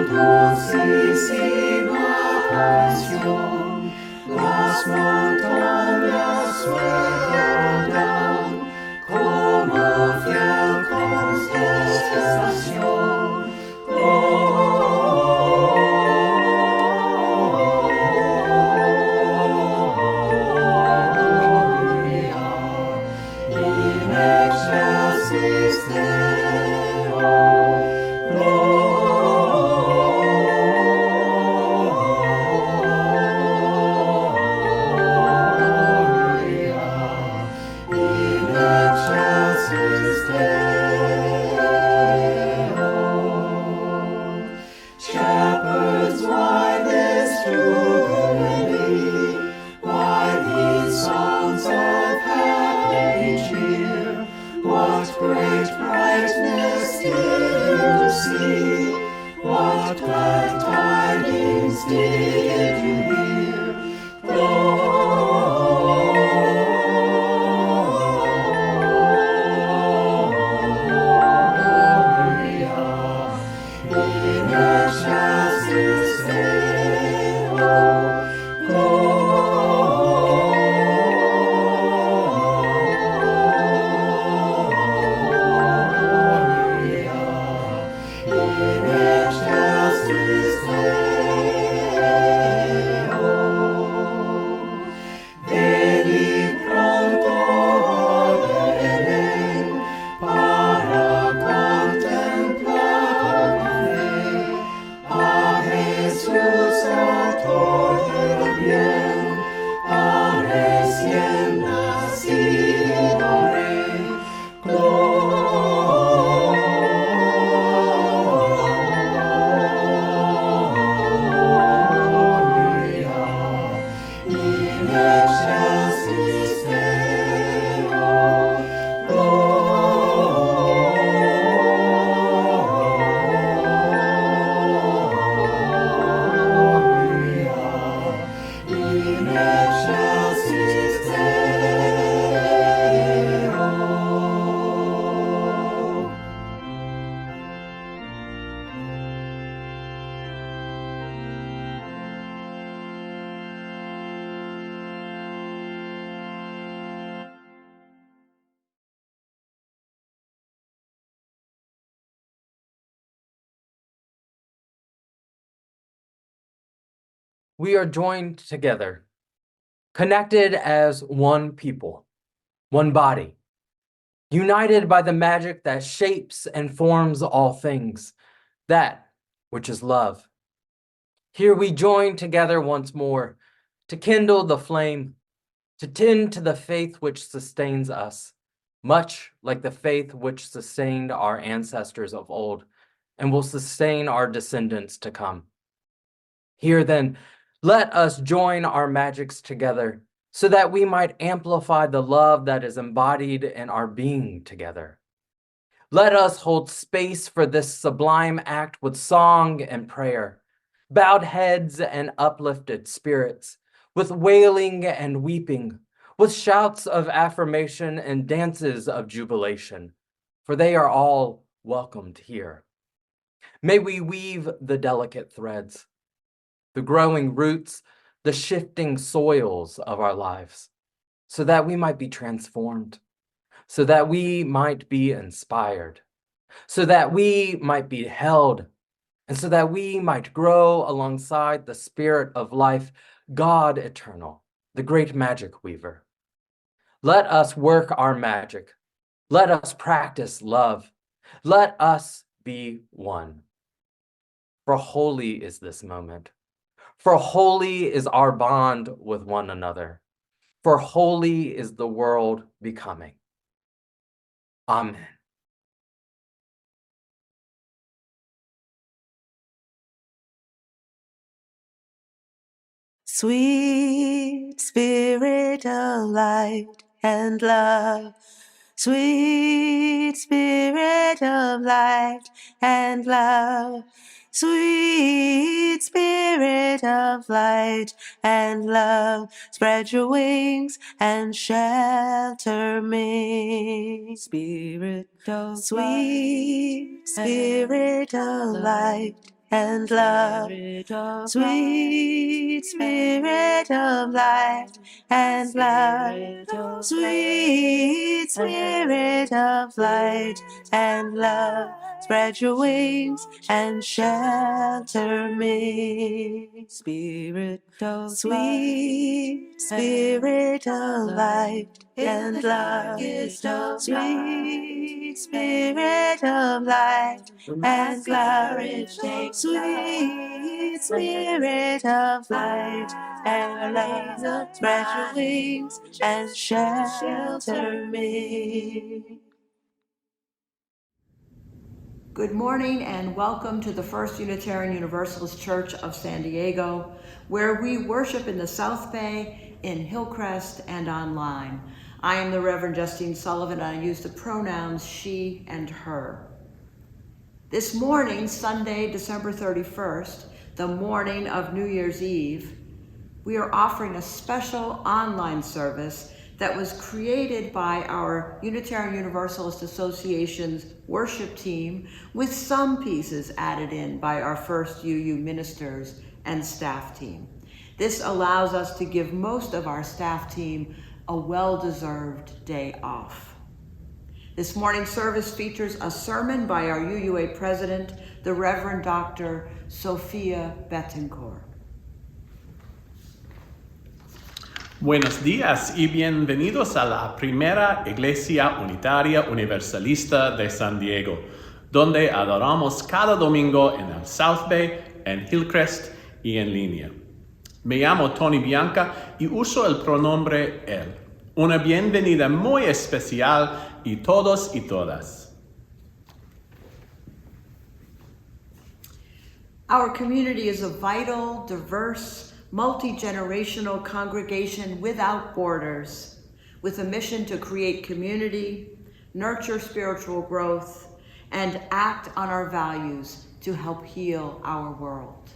dulcísima aparición, las montañas recordan como fiel constelación. Gloria in excelsis Deo. Shepherds, why this jubilee? Why these songs of happy cheer? What great brightness did you see? What glad tidings did you hear? In excelsis Deo, Gloria in excelsis Deo. Veni pronto Belén para contemplar a Jesús, autor del bien, a recién nacido Rey. Gloria in excelsis Deo. In excelsis Deo. We are joined together, connected as one people, one body, united by the magic that shapes and forms all things, that which is love. Here we join together once more to kindle the flame, to tend to the faith which sustains us, much like the faith which sustained our ancestors of old and will sustain our descendants to come. Here then, let us join our magics together so that we might amplify the love that is embodied in our being together. Let us hold space for this sublime act with song and prayer, bowed heads and uplifted spirits, with wailing and weeping, with shouts of affirmation and dances of jubilation, for they are all welcomed here. May we weave the delicate threads, the growing roots, the shifting soils of our lives, so that we might be transformed, so that we might be inspired, so that we might be held, and so that we might grow alongside the Spirit of life, God eternal, the great magic weaver. Let us work our magic. Let us practice love. Let us be one. For holy is this moment. For holy is our bond with one another. For holy is the world becoming. Amen. Sweet Spirit of light and love, sweet Spirit of light and love, sweet Spirit of light and love, spread your wings and shelter me. Spirit of sweet Spirit of light and love. Sweet Spirit of light and love. Sweet Spirit of light and love. Spread your wings and shelter me. Spirit of sweet Spirit of light and love. Sweet Spirit of light and love. Sweet Spirit of light and love. Spread your wings and shelter me. Good morning and welcome to the First Unitarian Universalist Church of San Diego, where we worship in the South Bay, in Hillcrest, and online. I am the Reverend Justine Sullivan, and I use the pronouns she and her. This morning, Sunday, December 31st, the morning of New Year's Eve, we are offering a special online service that was created by our Unitarian Universalist Association's worship team, with some pieces added in by our First UU ministers and staff team. This allows us to give most of our staff team a well-deserved day off. This morning's service features a sermon by our UUA President, the Reverend Dr. Sofía Betancourt. Buenos días y bienvenidos a la primera Iglesia Unitaria Universalista de San Diego, donde adoramos cada domingo en el South Bay, en Hillcrest y en línea. Me llamo Tony Bianca y uso el pronombre él. Una bienvenida muy especial y todos y todas. Our community is a vital, diverse, multi-generational congregation without borders, with a mission to create community, nurture spiritual growth, and act on our values to help heal our world.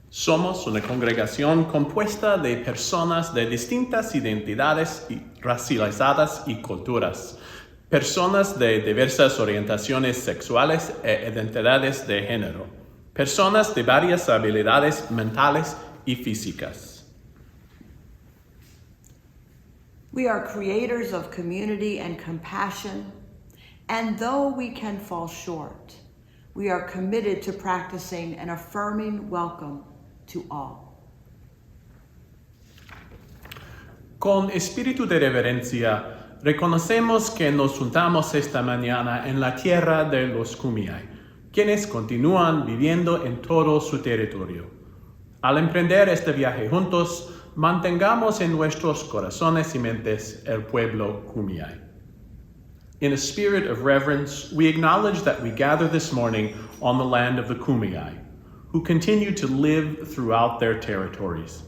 Somos una congregación compuesta de personas de distintas identidades racializadas y culturas, personas de diversas orientaciones sexuales e identidades de género, personas de varias habilidades mentales y físicas. We are creators of community and compassion, and though we can fall short, we are committed to practicing an affirming welcome to all. Con espíritu de reverencia, reconocemos que nos juntamos esta mañana en la tierra de los Kumeyaay, quienes continúan viviendo en todo su territorio. Al emprender este viaje juntos, mantengamos en nuestros corazones y mentes el pueblo Kumeyaay. In a spirit of reverence, we acknowledge that we gather this morning on the land of the Kumeyaay, who continue to live throughout their territories.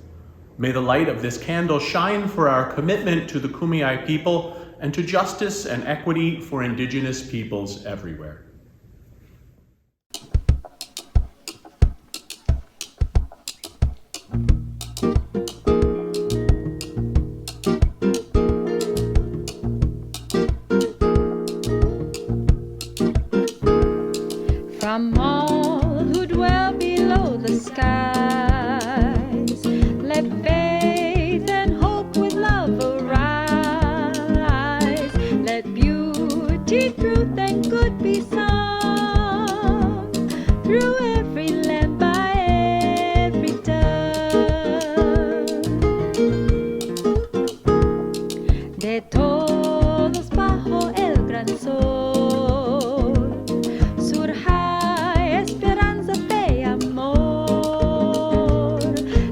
May the light of this candle shine for our commitment to the Kumeyaay people and to justice and equity for Indigenous peoples everywhere. From all who dwell below the skies, let faith and hope with love arise. Let beauty, truth, and good be sung through every land, by every tongue. De todos bajo el gran sol surja esperanza, fe, amor,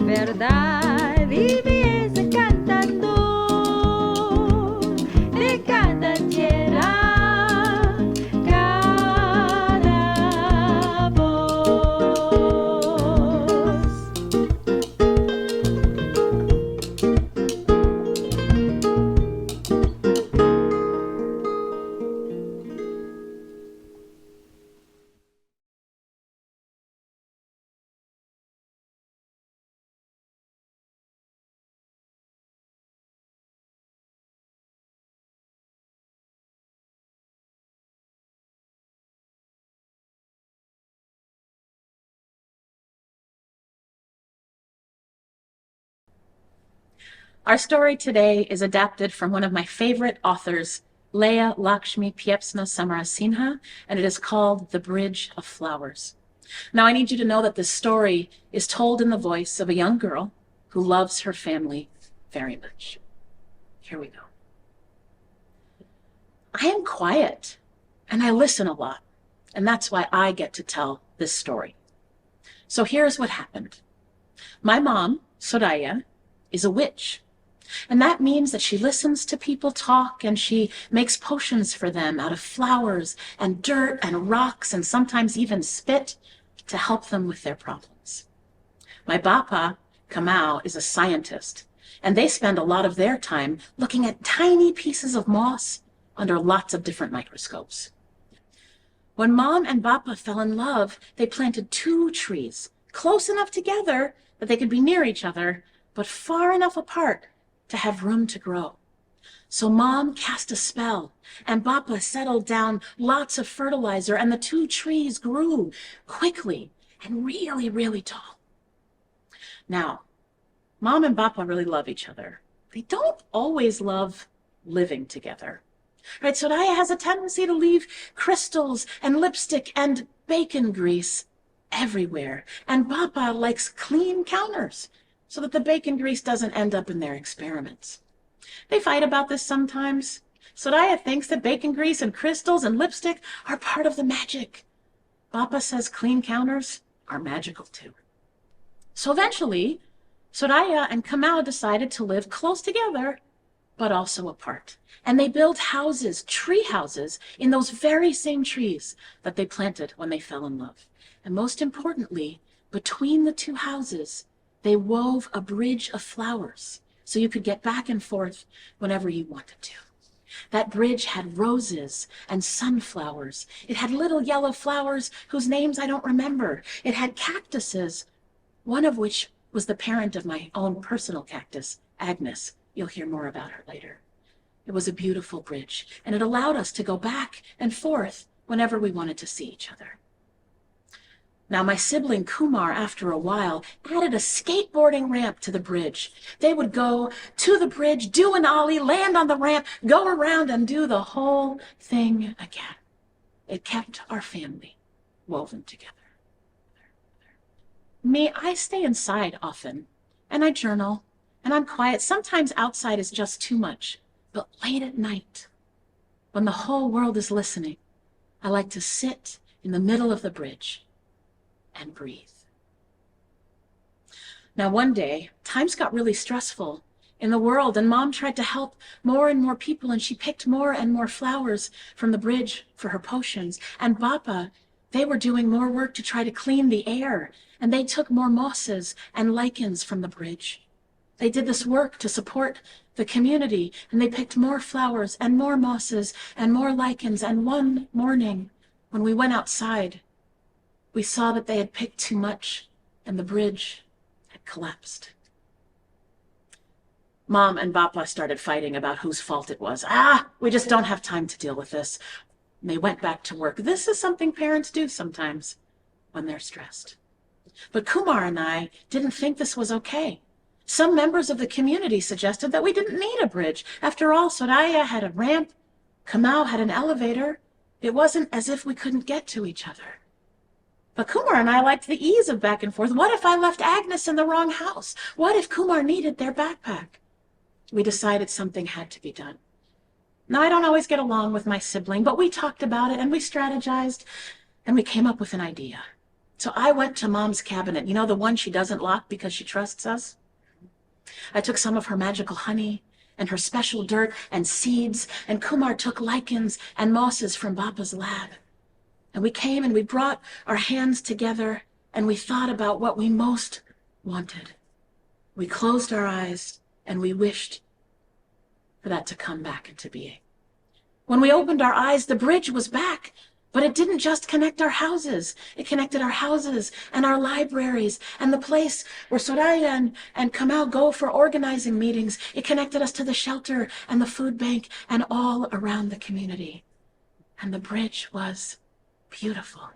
verdad Our story today is adapted from one of my favorite authors, Leah Lakshmi Piepzna Samarasinha, and it is called The Bridge of Flowers. Now, I need you to know that this story is told in the voice of a young girl who loves her family very much. Here we go. I am quiet and I listen a lot, and that's why I get to tell this story. So here's what happened. My mom, Soraya, is a witch. And that means that she listens to people talk and she makes potions for them out of flowers and dirt and rocks and sometimes even spit to help them with their problems. My Papa, Kamau, is a scientist, and they spend a lot of their time looking at tiny pieces of moss under lots of different microscopes. When Mom and Papa fell in love, they planted 2 trees, close enough together that they could be near each other, but far enough apart to have room to grow. So Mom cast a spell, and Papa settled down lots of fertilizer, and the 2 trees grew quickly and really, really tall. Now, Mom and Papa really love each other. They don't always love living together. Right, Soraya has a tendency to leave crystals and lipstick and bacon grease everywhere. And Papa likes clean counters so that the bacon grease doesn't end up in their experiments. They fight about this sometimes. Soraya thinks that bacon grease and crystals and lipstick are part of the magic. Papa says clean counters are magical too. So eventually, Soraya and Kamau decided to live close together, but also apart. And they built houses, tree houses, in those very same trees that they planted when they fell in love. And most importantly, between the 2 houses, they wove a bridge of flowers so you could get back and forth whenever you wanted to. That bridge had roses and sunflowers. It had little yellow flowers whose names I don't remember. It had cactuses, one of which was the parent of my own personal cactus, Agnes. You'll hear more about her later. It was a beautiful bridge, and it allowed us to go back and forth whenever we wanted to see each other. Now, my sibling Kumar, after a while, added a skateboarding ramp to the bridge. They would go to the bridge, do an ollie, land on the ramp, go around and do the whole thing again. It kept our family woven together. Me, I stay inside often, and I journal, and I'm quiet. Sometimes outside is just too much. But late at night, when the whole world is listening, I like to sit in the middle of the bridge and breathe. Now, one day, times got really stressful in the world, and Mom tried to help more and more people, and she picked more and more flowers from the bridge for her potions. And Papa, they were doing more work to try to clean the air, and they took more mosses and lichens from the bridge. They did this work to support the community, and they picked more flowers and more mosses and more lichens. And one morning, when we went outside, we saw that they had picked too much, and the bridge had collapsed. Mom and Papa started fighting about whose fault it was. We just don't have time to deal with this. And they went back to work. This is something parents do sometimes when they're stressed. But Kumar and I didn't think this was okay. Some members of the community suggested that we didn't need a bridge. After all, Soraya had a ramp, Kamau had an elevator. It wasn't as if we couldn't get to each other. But Kumar and I liked the ease of back and forth. What if I left Agnes in the wrong house? What if Kumar needed their backpack? We decided something had to be done. Now, I don't always get along with my sibling, but we talked about it and we strategized and we came up with an idea. So I went to Mom's cabinet, you know, the one she doesn't lock because she trusts us. I took some of her magical honey and her special dirt and seeds, and Kumar took lichens and mosses from Papa's lab. And we came and we brought our hands together and we thought about what we most wanted. We closed our eyes and we wished for that to come back into being. When we opened our eyes, the bridge was back. But it didn't just connect our houses. It connected our houses and our libraries and the place where Soraya and Kamau go for organizing meetings. It connected us to the shelter and the food bank and all around the community. And the bridge was beautiful.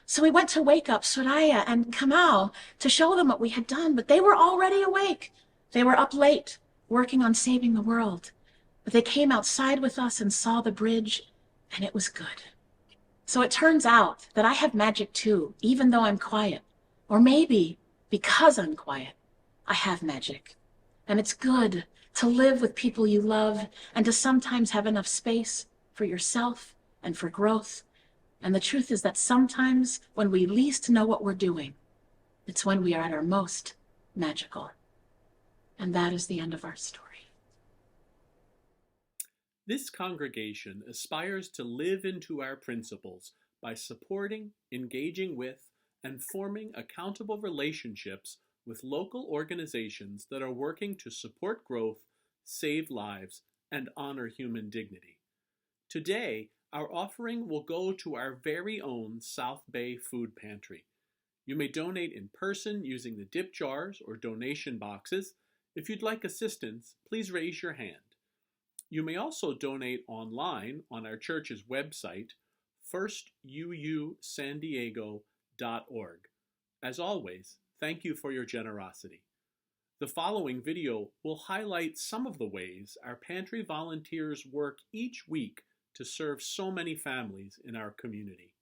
So we went to wake up Soraya and Kamau to show them what we had done, but they were already awake. They were up late, working on saving the world. But they came outside with us and saw the bridge, and it was good. So it turns out that I have magic too, even though I'm quiet. Or maybe because I'm quiet, I have magic. And it's good to live with people you love and to sometimes have enough space for yourself and for growth. And the truth is that sometimes when we least know what we're doing, it's when we are at our most magical. And that is the end of our story. This congregation aspires to live into our principles by supporting, engaging with, and forming accountable relationships with local organizations that are working to support growth, save lives, and honor human dignity. Today, our offering will go to our very own South Bay Food Pantry. You may donate in person using the dip jars or donation boxes. If you'd like assistance, please raise your hand. You may also donate online on our church's website, firstuusandiego.org. As always, thank you for your generosity. The following video will highlight some of the ways our pantry volunteers work each week to serve so many families in our community.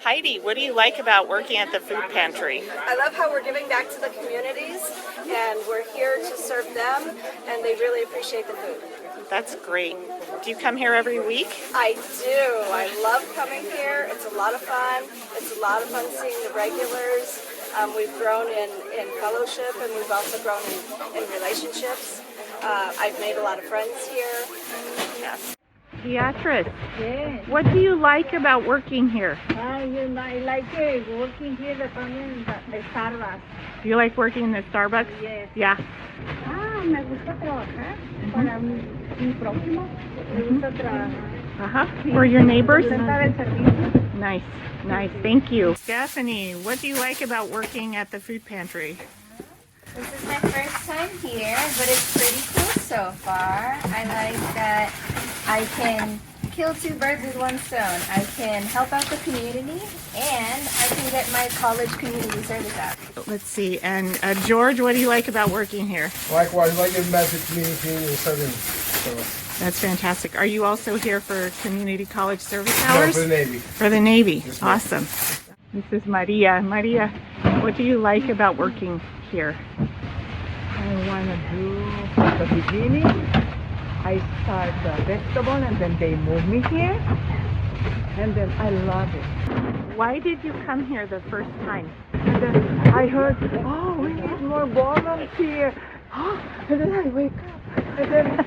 Heidi, what do you like about working at the food pantry? I love how we're giving back to the communities, and we're here to serve them, and they really appreciate the food. That's great. Do you come here every week? I do. I love coming here. It's a lot of fun. It's a lot of fun seeing the regulars. We've grown in fellowship, and we've also grown in relationships. I've made a lot of friends here. Yeah. Beatrice, yes. What do you like about working here? I like working here in the Starbucks. Do you like working in the Starbucks? Yes. Yeah. Me gusta trabajar para mi prójimo. Me gusta trabajar. For your neighbors? Presentar el servicio. Nice, nice. Thank you. Stephanie, what do you like about working at the food pantry? This is my first time here, but it's pretty cool so far. I like that I can kill two birds with one stone. I can help out the community, and I can get my college community service out. Let's see. And George, what do you like about working here? Likewise, I like giving back to the community and serving. So. That's fantastic. Are you also here for community college service hours? No, for the Navy. For the Navy. Yes, awesome. This is Maria. Maria, what do you like about working here? I want to do the beginning. I start the vegetable and then they move me here. And then I love it. Why did you come here the first time? And then I heard, oh, we need more volunteers. And then I wake up. And then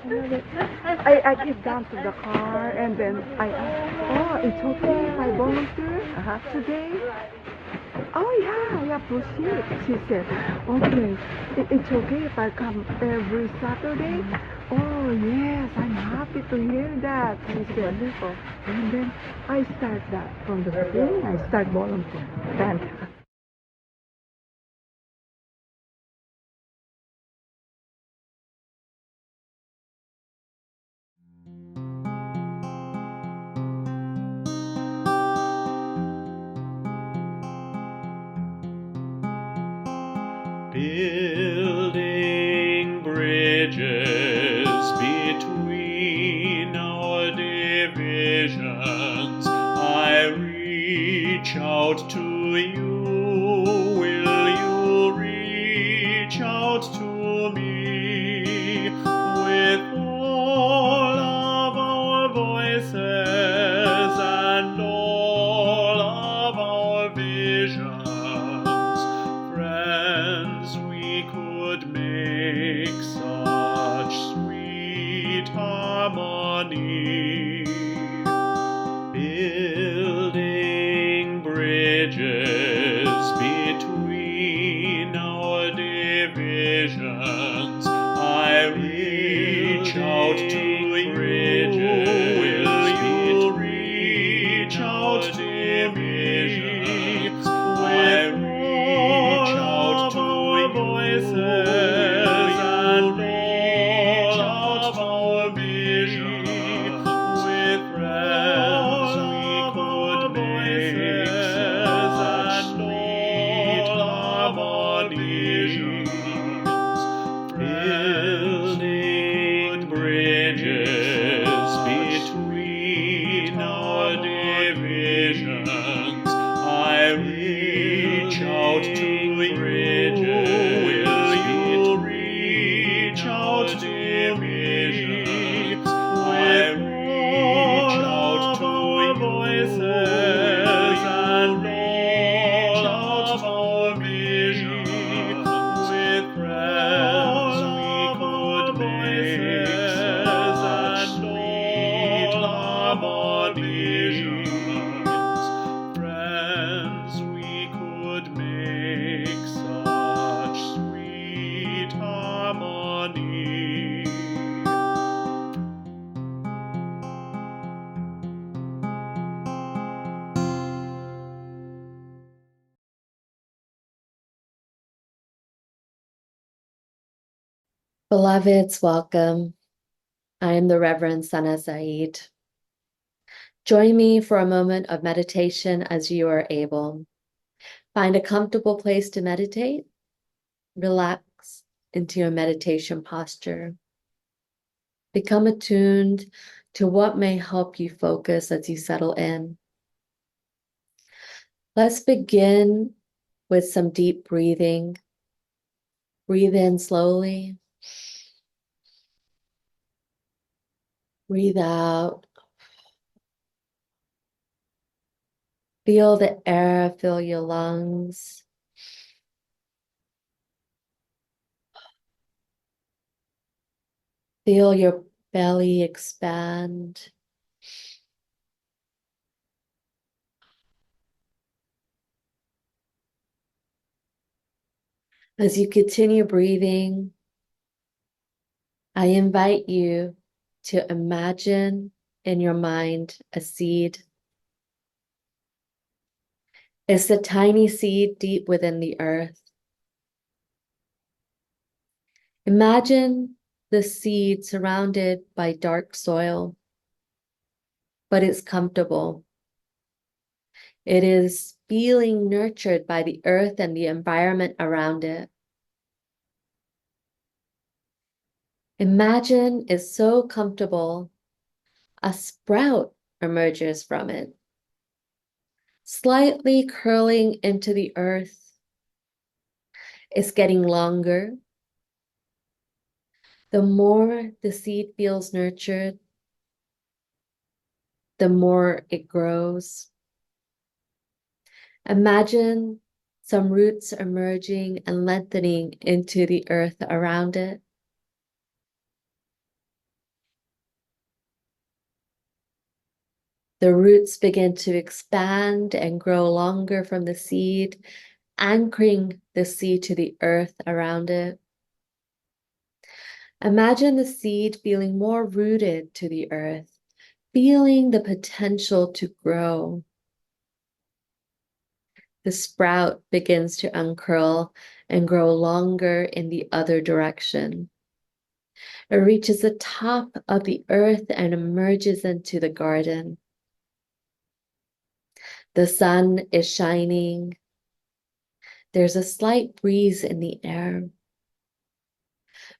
I get down to the car and then I ask, oh, it's okay if I volunteer today? Oh yeah, proceed. She said, okay, it's okay if I come every Saturday? Oh yes, I'm happy to hear that. She said, wonderful. And then I start that from the beginning. I start volunteering. Fantastic. Building bridges between our divisions, I reach out to you. Will you reach out to me with all of our voices and all of our visions? Friends, we could make such sweet harmony. Building bridges between our divisions, I reach out to bridges. Will you reach out to divisions? I reach out to voices and all of our visions. With friends we could make such sweet harmonies. Building bridges between our divisions, I reach out to bridges. Will you reach out to me? I reach out to voices and all of our visions. With friends we could make such sweet harmonies. Friends, we could make such sweet harmony. Beloveds, welcome. I am the Reverend Sana Said. Join me for a moment of meditation as you are able. Find a comfortable place to meditate. Relax into your meditation posture. Become attuned to what may help you focus as you settle in. Let's begin with some deep breathing. Breathe in slowly. Breathe out. Feel the air fill your lungs. Feel your belly expand. As you continue breathing, I invite you to imagine in your mind a seed. It's a tiny seed deep within the earth. Imagine the seed surrounded by dark soil, but it's comfortable. It is feeling nurtured by the earth and the environment around it. Imagine it's so comfortable, a sprout emerges from it, slightly curling into the earth. It's getting longer. The more the seed feels nurtured, the more it grows. Imagine some roots emerging and lengthening into the earth around it. The roots begin to expand and grow longer from the seed, anchoring the seed to the earth around it. Imagine the seed feeling more rooted to the earth, feeling the potential to grow. The sprout begins to uncurl and grow longer in the other direction. It reaches the top of the earth and emerges into the garden. The sun is shining. There's a slight breeze in the air.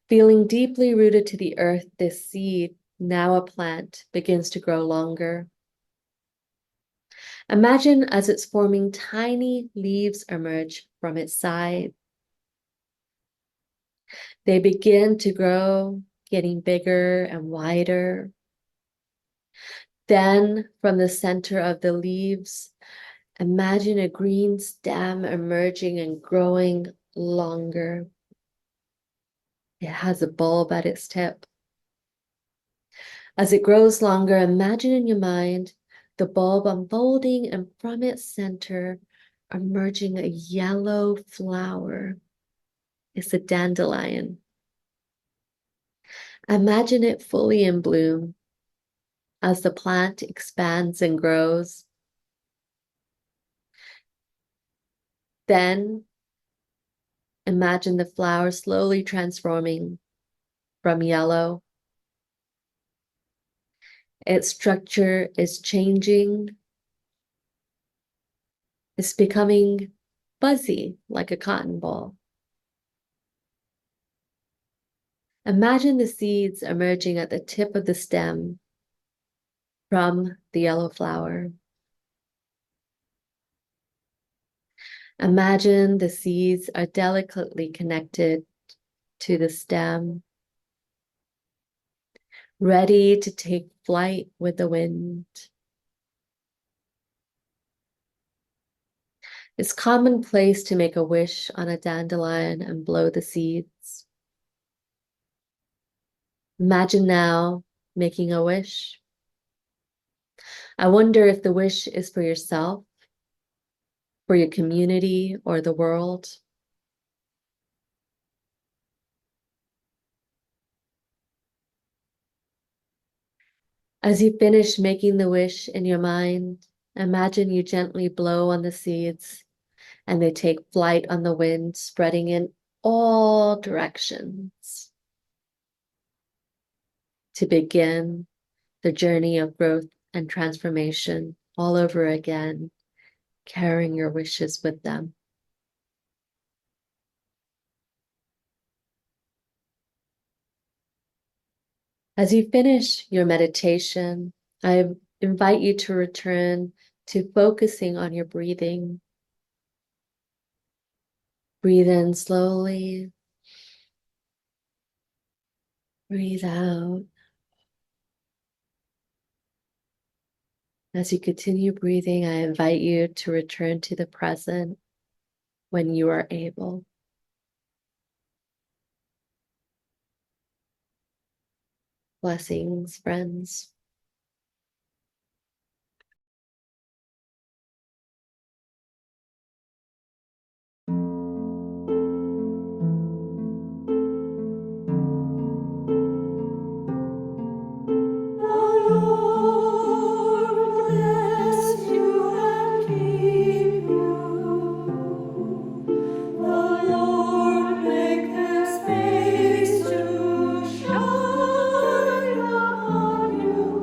Feeling deeply rooted to the earth, this seed, now a plant, begins to grow longer. Imagine as it's forming, tiny leaves emerge from its side. They begin to grow, getting bigger and wider. Then, from the center of the leaves, imagine a green stem emerging and growing longer. It has a bulb at its tip. As it grows longer, imagine in your mind the bulb unfolding and from its center emerging a yellow flower. It's a dandelion. Imagine it fully in bloom as the plant expands and grows. Then imagine the flower slowly transforming from yellow. Its structure is changing. It's becoming fuzzy like a cotton ball. Imagine the seeds emerging at the tip of the stem from the yellow flower. Imagine the seeds are delicately connected to the stem, ready to take flight with the wind. It's commonplace to make a wish on a dandelion and blow the seeds. Imagine now making a wish. I wonder if the wish is for yourself, for your community, or the world. As you finish making the wish in your mind, imagine you gently blow on the seeds and they take flight on the wind, spreading in all directions to begin the journey of growth and transformation all over again, carrying your wishes with them. As you finish your meditation, I invite you to return to focusing on your breathing. Breathe in slowly. Breathe out. As you continue breathing, I invite you to return to the present when you are able. Blessings, friends. Shine upon you.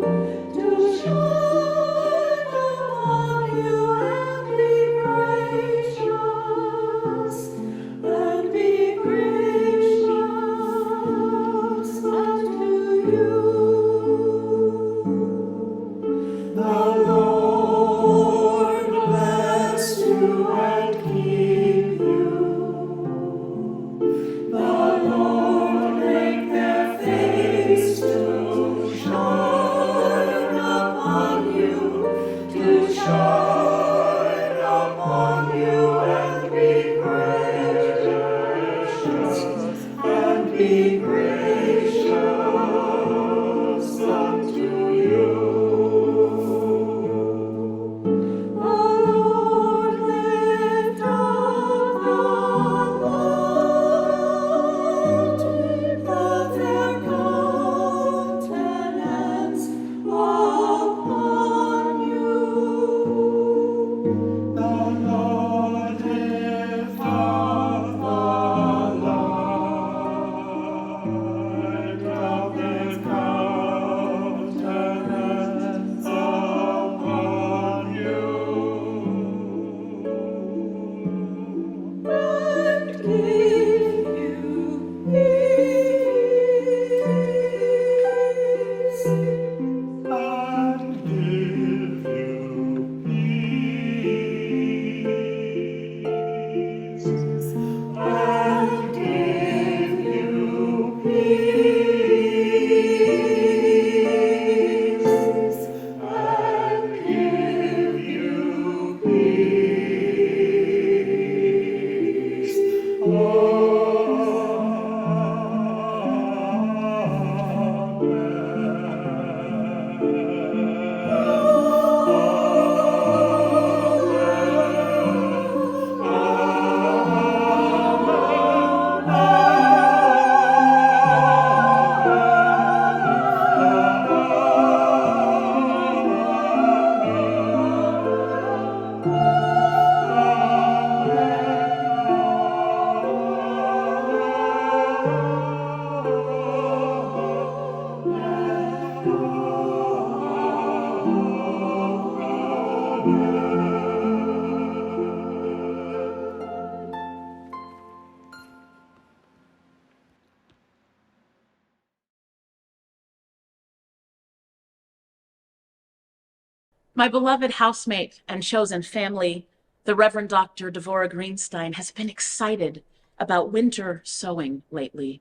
My beloved housemate and chosen family, the Reverend Dr. Devorah Greenstein, has been excited about winter sowing lately.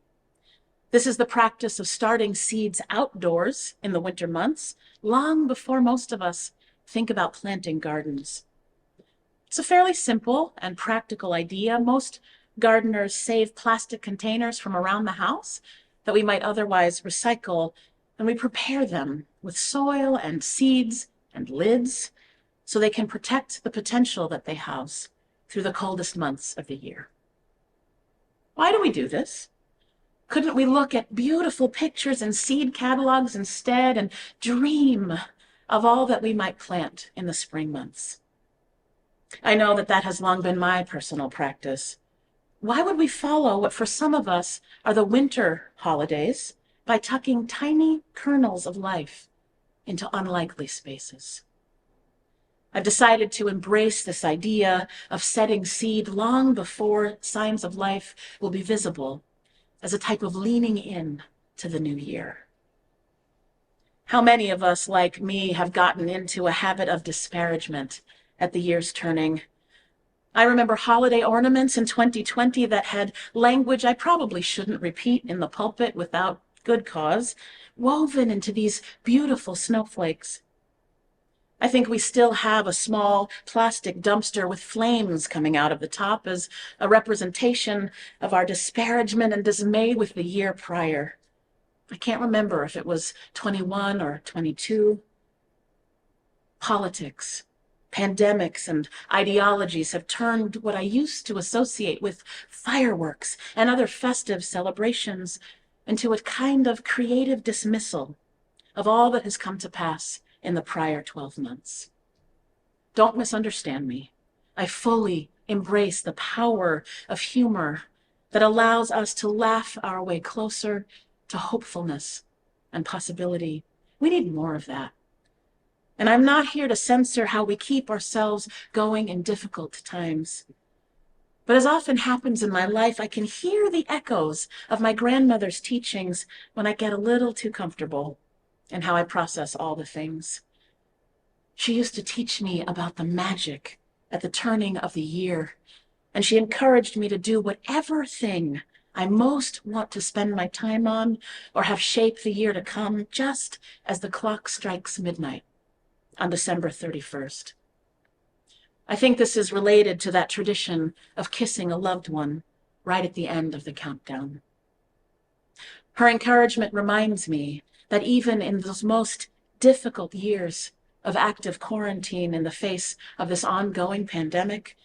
This is the practice of starting seeds outdoors in the winter months, long before most of us think about planting gardens. It's a fairly simple and practical idea. Most gardeners save plastic containers from around the house that we might otherwise recycle, and we prepare them with soil and seeds and lids so they can protect the potential that they house through the coldest months of the year. Why do we do this? Couldn't we look at beautiful pictures and seed catalogs instead and dream of all that we might plant in the spring months? I know that that has long been my personal practice. Why would we follow what for some of us are the winter holidays by tucking tiny kernels of life into unlikely spaces? I've decided to embrace this idea of setting seed long before signs of life will be visible as a type of leaning in to the new year. How many of us, like me, have gotten into a habit of disparagement at the year's turning? I remember holiday ornaments in 2020 that had language I probably shouldn't repeat in the pulpit without good cause, woven into these beautiful snowflakes. I think we still have a small plastic dumpster with flames coming out of the top as a representation of our disparagement and dismay with the year prior. I can't remember if it was 21 or 22. Politics, pandemics, and ideologies have turned what I used to associate with fireworks and other festive celebrations into a kind of creative dismissal of all that has come to pass in the prior 12 months. Don't misunderstand me. I fully embrace the power of humor that allows us to laugh our way closer to hopefulness and possibility. We need more of that. And I'm not here to censor how we keep ourselves going in difficult times. But as often happens in my life, I can hear the echoes of my grandmother's teachings when I get a little too comfortable in how I process all the things. She used to teach me about the magic at the turning of the year, and she encouraged me to do whatever thing I most want to spend my time on or have shape the year to come, just as the clock strikes midnight on December 31st. I think this is related to that tradition of kissing a loved one right at the end of the countdown. Her encouragement reminds me that even in those most difficult years of active quarantine in the face of this ongoing pandemic,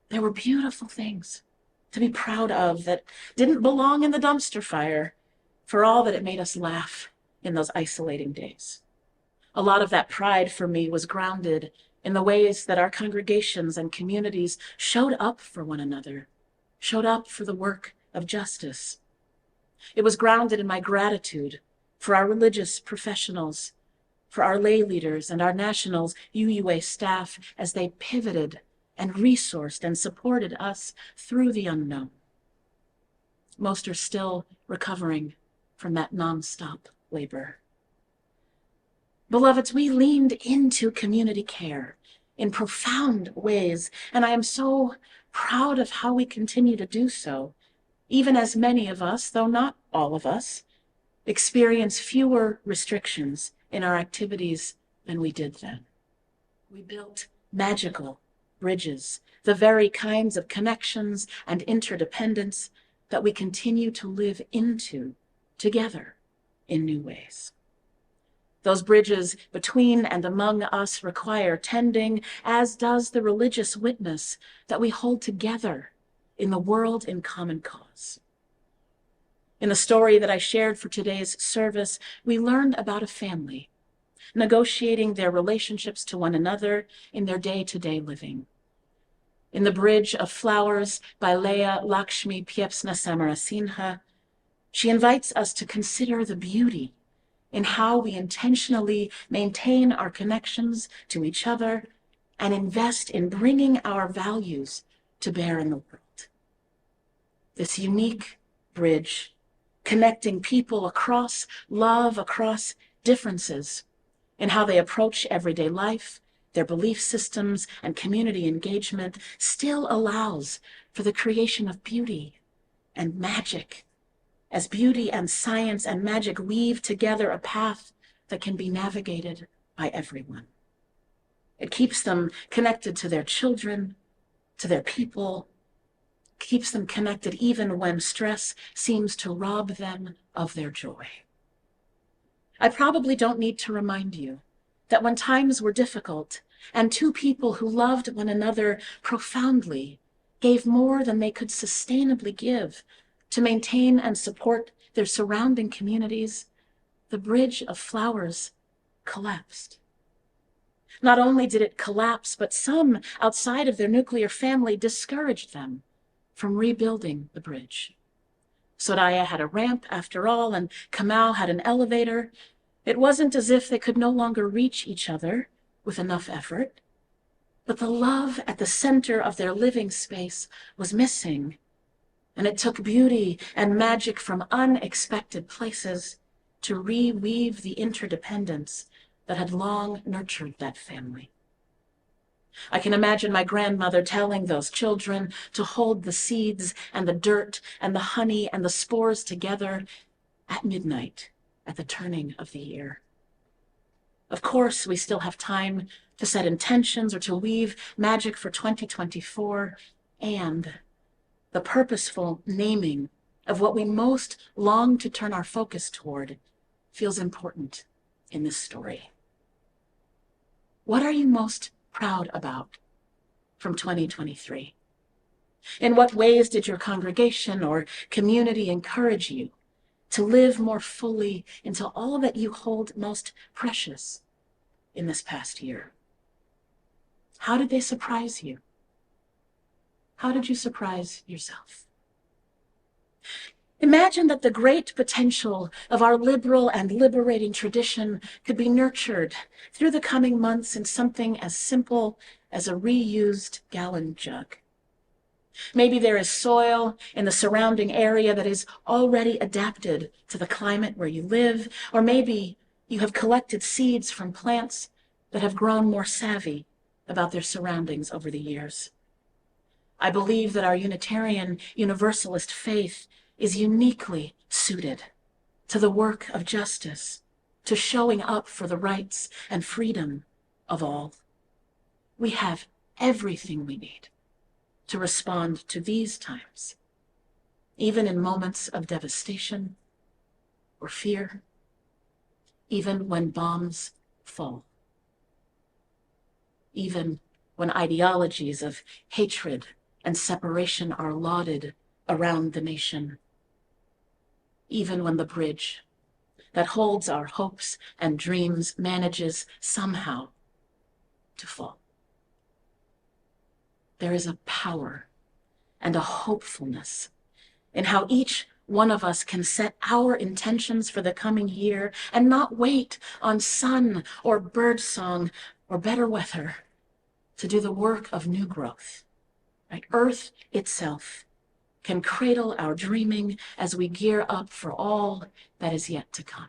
there were beautiful things to be proud of that didn't belong in the dumpster fire, for all that it made us laugh in those isolating days. A lot of that pride for me was grounded in the ways that our congregations and communities showed up for one another, showed up for the work of justice. It was grounded in my gratitude for our religious professionals, for our lay leaders and our national UUA staff as they pivoted and resourced and supported us through the unknown. Most are still recovering from that nonstop labor. Beloveds, we leaned into community care in profound ways, and I am so proud of how we continue to do so, even as many of us, though not all of us, experience fewer restrictions in our activities than we did then. We built magical bridges, the very kinds of connections and interdependence that we continue to live into together in new ways. Those bridges between and among us require tending, as does the religious witness that we hold together in the world in common cause. In the story that I shared for today's service, we learned about a family negotiating their relationships to one another in their day-to-day living. In The Bridge of Flowers by Leah Lakshmi Piepsna Samarasinha, she invites us to consider the beauty in how we intentionally maintain our connections to each other and invest in bringing our values to bear in the world. This unique bridge, connecting people across love, across differences in how they approach everyday life Their belief systems and community engagement still allows for the creation of beauty and magic, as beauty and science and magic weave together a path that can be navigated by everyone. It keeps them connected to their children, to their people, keeps them connected even when stress seems to rob them of their joy. I probably don't need to remind you that when times were difficult and two people who loved one another profoundly gave more than they could sustainably give to maintain and support their surrounding communities, the bridge of flowers collapsed. Not only did it collapse, but some outside of their nuclear family discouraged them from rebuilding the bridge. Soraya had a ramp after all, and Kamau had an elevator. It wasn't as if they could no longer reach each other with enough effort, but the love at the center of their living space was missing, and it took beauty and magic from unexpected places to reweave the interdependence that had long nurtured that family. I can imagine my grandmother telling those children to hold the seeds and the dirt and the honey and the spores together at midnight at the turning of the year. Of course, we still have time to set intentions or to weave magic for 2024, and the purposeful naming of what we most long to turn our focus toward feels important in this story. What are you most proud about from 2023? In what ways did your congregation or community encourage you to live more fully into all that you hold most precious in this past year? How did they surprise you? How did you surprise yourself? Imagine that the great potential of our liberal and liberating tradition could be nurtured through the coming months in something as simple as a reused gallon jug. Maybe there is soil in the surrounding area that is already adapted to the climate where you live, or maybe you have collected seeds from plants that have grown more savvy about their surroundings over the years. I believe that our Unitarian Universalist faith is uniquely suited to the work of justice, to showing up for the rights and freedom of all. We have everything we need to respond to these times, even in moments of devastation or fear, even when bombs fall, even when ideologies of hatred and separation are lauded around the nation, even when the bridge that holds our hopes and dreams manages somehow to fall. There is a power and a hopefulness in how each one of us can set our intentions for the coming year and not wait on sun or bird song or better weather to do the work of new growth. Right? Earth itself can cradle our dreaming as we gear up for all that is yet to come.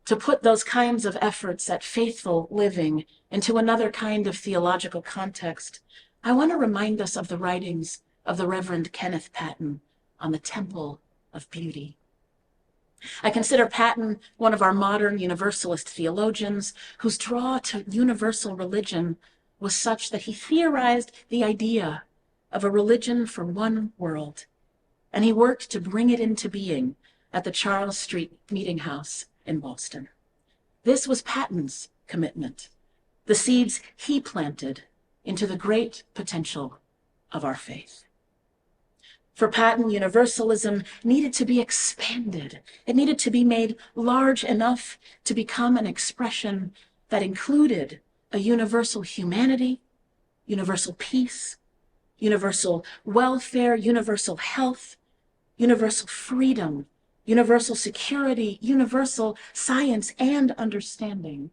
To put those kinds of efforts at faithful living into another kind of theological context, I want to remind us of the writings of the Reverend Kenneth Patton on the Temple of Beauty. I consider Patton one of our modern Universalist theologians whose draw to universal religion was such that he theorized the idea of a religion for one world, and he worked to bring it into being at the Charles Street Meeting House in Boston. This was Patton's commitment, the seeds he planted into the great potential of our faith. For Patton, universalism needed to be expanded. It needed to be made large enough to become an expression that included a universal humanity, universal peace, universal welfare, universal health, universal freedom, universal security, universal science and understanding.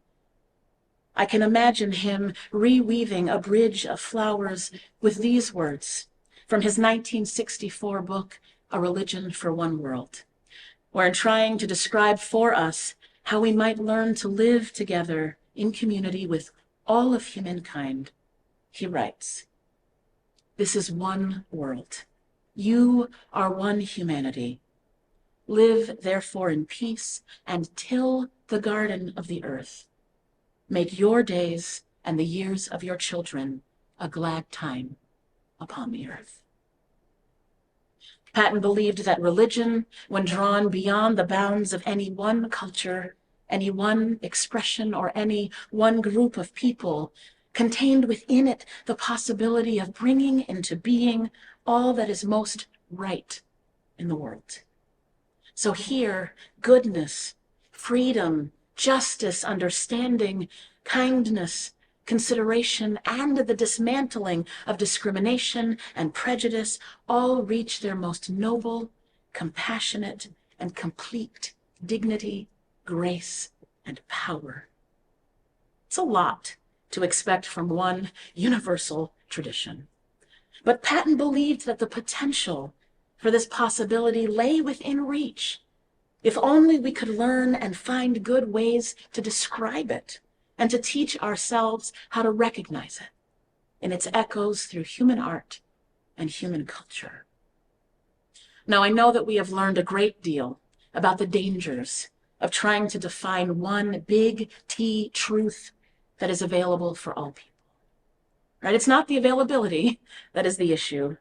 I can imagine him reweaving a bridge of flowers with these words from his 1964 book, A Religion for One World, where in trying to describe for us how we might learn to live together in community with all of humankind, he writes, "This is one world. You are one humanity. Live therefore in peace and till the garden of the earth. Make your days and the years of your children a glad time upon the earth." Patton believed that religion, when drawn beyond the bounds of any one culture, any one expression, or any one group of people, contained within it the possibility of bringing into being all that is most right in the world. So here, goodness, freedom, justice, understanding, kindness, consideration, and the dismantling of discrimination and prejudice all reach their most noble, compassionate, and complete dignity, grace, and power. It's a lot to expect from one universal tradition. But Patton believed that the potential for this possibility lay within reach, if only we could learn and find good ways to describe it and to teach ourselves how to recognize it in its echoes through human art and human culture. Now, I know that we have learned a great deal about the dangers of trying to define one big T truth that is available for all people. Right? It's not the availability that is the issue.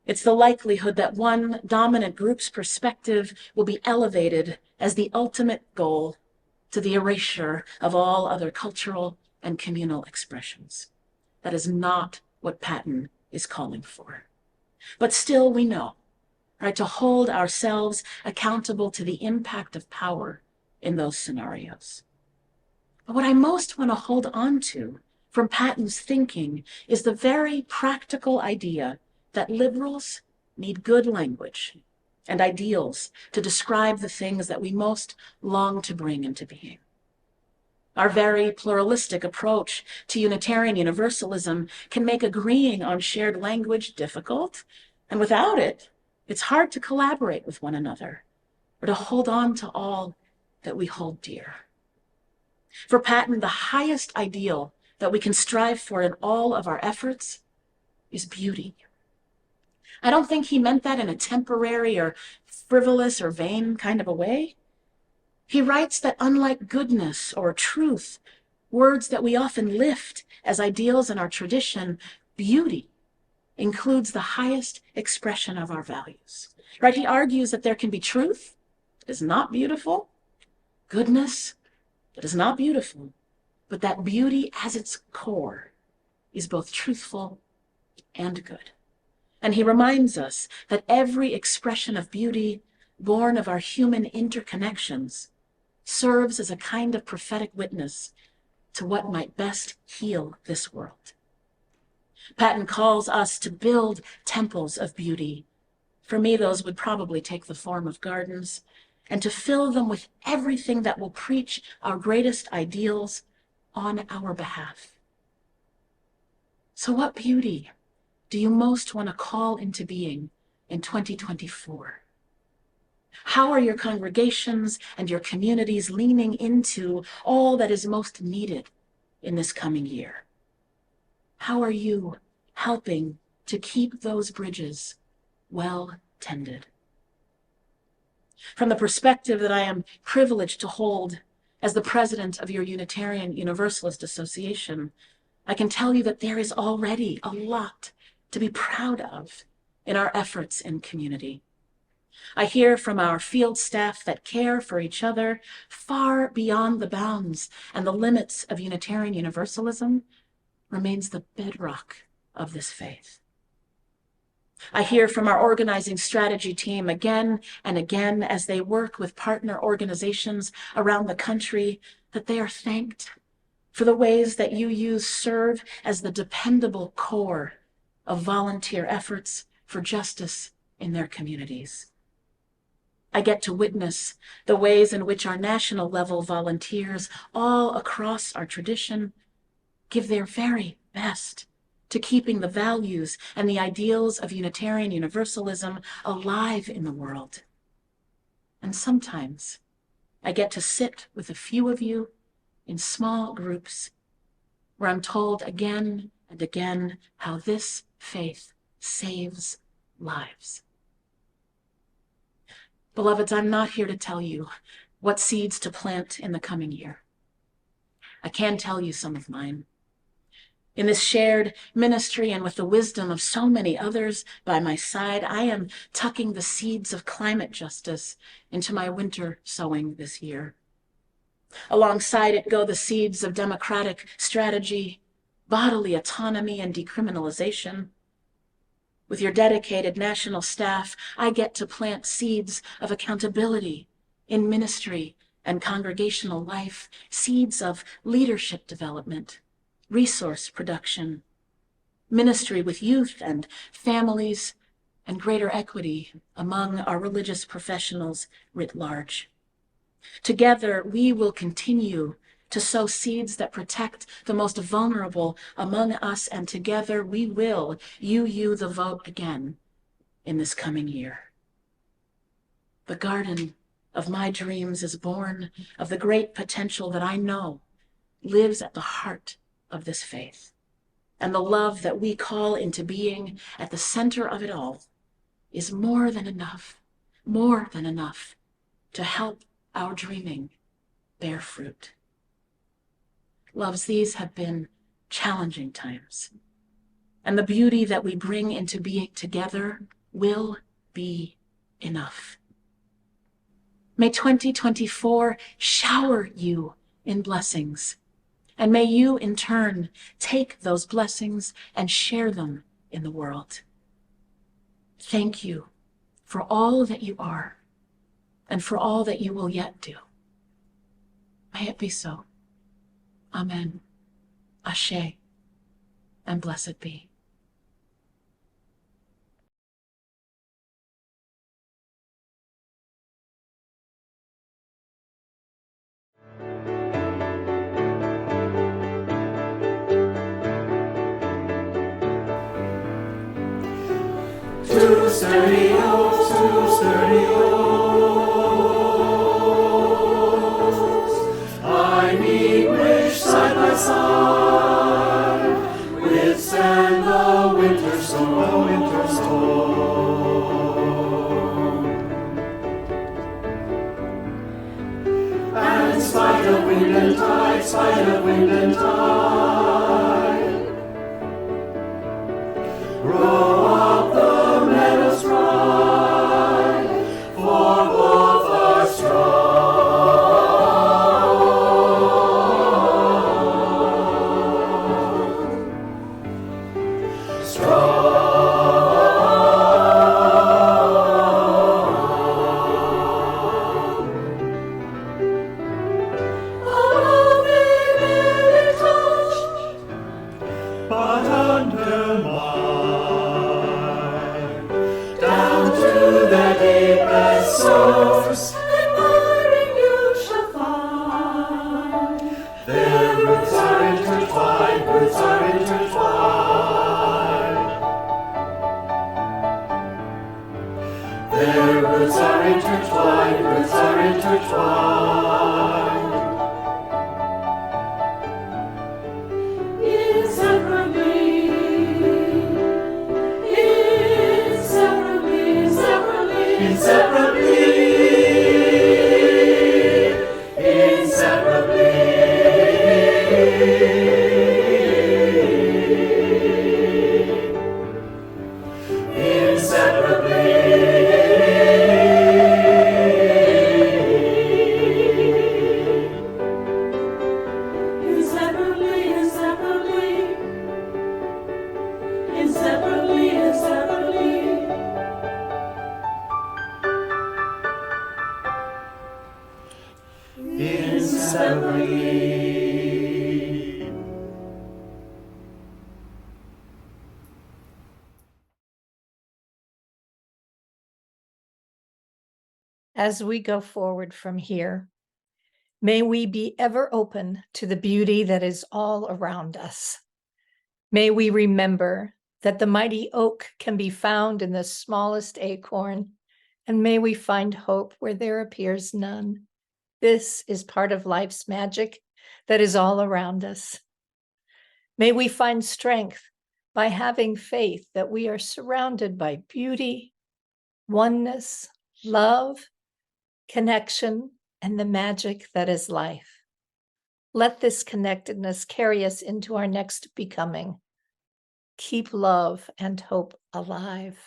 It's the likelihood that one dominant group's perspective will be elevated as the ultimate goal to the erasure of all other cultural and communal expressions. That is not what Patton is calling for. But still we know, right, to hold ourselves accountable to the impact of power in those scenarios. But what I most want to hold on to from Patton's thinking is the very practical idea that liberals need good language and ideals to describe the things that we most long to bring into being. Our very pluralistic approach to Unitarian Universalism can make agreeing on shared language difficult, and without it, it's hard to collaborate with one another or to hold on to all that we hold dear. For Patton, the highest ideal that we can strive for in all of our efforts is beauty. I don't think he meant that in a temporary or frivolous or vain kind of a way. He writes that unlike goodness or truth, words that we often lift as ideals in our tradition, beauty includes the highest expression of our values. Right? He argues that there can be truth that is not beautiful, goodness that is not beautiful, but that beauty as its core is both truthful and good. And he reminds us that every expression of beauty born of our human interconnections serves as a kind of prophetic witness to what might best heal this world. Patton calls us to build temples of beauty. For me, those would probably take the form of gardens, and to fill them with everything that will preach our greatest ideals on our behalf. So what beauty do you most want to call into being in 2024? How are your congregations and your communities leaning into all that is most needed in this coming year? How are you helping to keep those bridges well tended? From the perspective that I am privileged to hold as the president of your Unitarian Universalist Association, I can tell you that there is already a lot to be proud of in our efforts in community. I hear from our field staff that care for each other far beyond the bounds and the limits of Unitarian Universalism remains the bedrock of this faith. I hear from our organizing strategy team again and again as they work with partner organizations around the country that they are thanked for the ways that UUs serve as the dependable core of volunteer efforts for justice in their communities. I get to witness the ways in which our national level volunteers all across our tradition give their very best to keeping the values and the ideals of Unitarian Universalism alive in the world. And sometimes I get to sit with a few of you in small groups, where I'm told again and again how this faith saves lives. Beloveds, I'm not here to tell you what seeds to plant in the coming year. I can tell you some of mine. In this shared ministry and with the wisdom of so many others by my side, I am tucking the seeds of climate justice into my winter sowing this year. Alongside it go the seeds of democratic strategy, bodily autonomy, and decriminalization. With your dedicated national staff, I get to plant seeds of accountability in ministry and congregational life, seeds of leadership development, resource production, ministry with youth and families, and greater equity among our religious professionals writ large. Together, we will continue to sow seeds that protect the most vulnerable among us, and together we will UU the vote again in this coming year. The garden of my dreams is born of the great potential that I know lives at the heart of this faith, and the love that we call into being at the center of it all is more than enough to help our dreaming bear fruit. Loves, these have been challenging times, and the beauty that we bring into being together will be enough. May 2024 shower you in blessings, and may you in turn take those blessings and share them in the world. Thank you for all that you are and for all that you will yet do. May it be so. Amen. Ashe, and blessed be. Two sturdy oaks, I meet which side by side withstand the winter storm, And spite of wind and tide, row up the meadows bright, for both are but undermined down to their deepest source, admiring you shall find. Their roots are intertwined, Their roots are intertwined, inseparably. As we go forward from here, may we be ever open to the beauty that is all around us. May we remember that the mighty oak can be found in the smallest acorn, and may we find hope where there appears none. This is part of life's magic, that is all around us. May we find strength by having faith that we are surrounded by beauty, oneness, love, connection, and the magic that is life. Let this connectedness carry us into our next becoming. Keep love and hope alive.